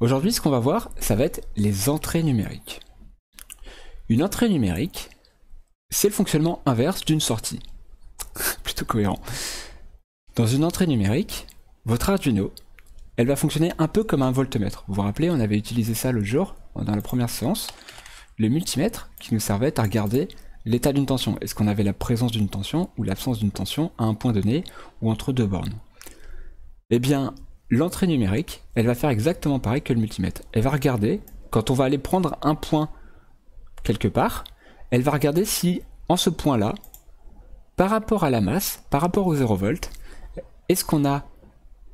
Aujourd'hui, ce qu'on va voir, ça va être les entrées numériques. Une entrée numérique, c'est le fonctionnement inverse d'une sortie. Plutôt cohérent. Dans une entrée numérique, votre Arduino, elle va fonctionner un peu comme un voltmètre. Vous vous rappelez, on avait utilisé ça l'autre jour, dans la première séance, le multimètre qui nous servait à regarder l'état d'une tension. Est-ce qu'on avait la présence d'une tension ou l'absence d'une tension à un point donné ou entre deux bornes? Eh bien, l'entrée numérique, elle va faire exactement pareil que le multimètre. Elle va regarder, quand on va aller prendre un point quelque part, elle va regarder si, en ce point-là, par rapport à la masse, par rapport au 0 volt, est-ce qu'on a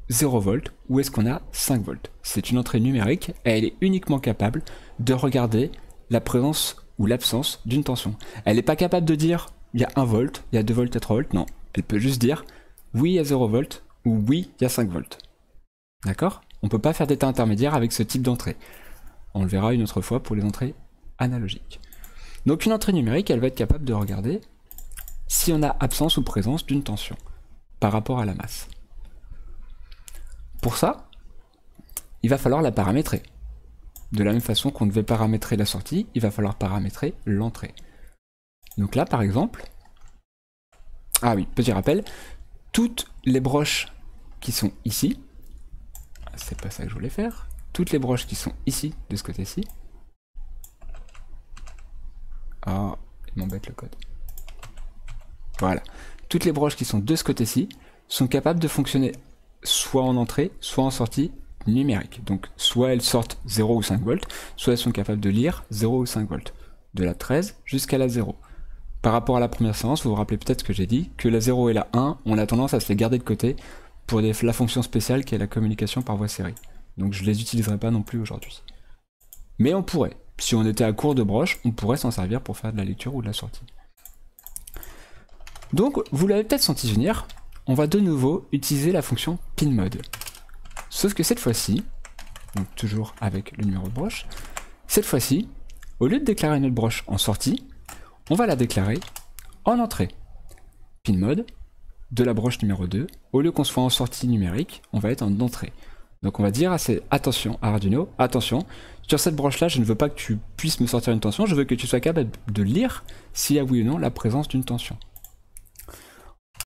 0 volt ou est-ce qu'on a 5 volts? C'est une entrée numérique et elle est uniquement capable de regarder la présence ou l'absence d'une tension. Elle n'est pas capable de dire il y a 1 volt, il y a 2 volts, il y a 3 volts, non. Elle peut juste dire oui, il y a 0 volt ou oui, il y a 5 volts. D'accord? On ne peut pas faire d'état intermédiaire avec ce type d'entrée. On le verra une autre fois pour les entrées analogiques. Donc une entrée numérique, elle va être capable de regarder si on a absence ou présence d'une tension par rapport à la masse. Pour ça, il va falloir la paramétrer. De la même façon qu'on devait paramétrer la sortie, il va falloir paramétrer l'entrée. Donc là, par exemple, ah oui, petit rappel, toutes les broches qui sont ici, c'est pas ça que je voulais faire, toutes les broches qui sont ici, de ce côté-ci, ah, il m'embête le code. Voilà, toutes les broches qui sont de ce côté-ci sont capables de fonctionner soit en entrée, soit en sortie numérique. Donc soit elles sortent 0 ou 5 volts, soit elles sont capables de lire 0 ou 5 volts, de la 13 jusqu'à la 0. Par rapport à la première séance, vous vous rappelez peut-être que j'ai dit que la 0 et la 1, on a tendance à se les garder de côté pour la fonction spéciale qui est la communication par voie série. Donc je ne les utiliserai pas non plus aujourd'hui. Mais on pourrait, si on était à court de broches, on pourrait s'en servir pour faire de la lecture ou de la sortie. Donc vous l'avez peut-être senti venir, on va de nouveau utiliser la fonction pinMode. Sauf que cette fois-ci, donc toujours avec le numéro de broche, cette fois-ci, au lieu de déclarer notre broche en sortie, on va la déclarer en entrée. PinMode de la broche numéro 2, au lieu qu'on soit en sortie numérique, on va être en entrée. Donc on va dire attention à Arduino, attention, sur cette broche-là, je ne veux pas que tu puisses me sortir une tension, je veux que tu sois capable de lire s'il y a oui ou non la présence d'une tension.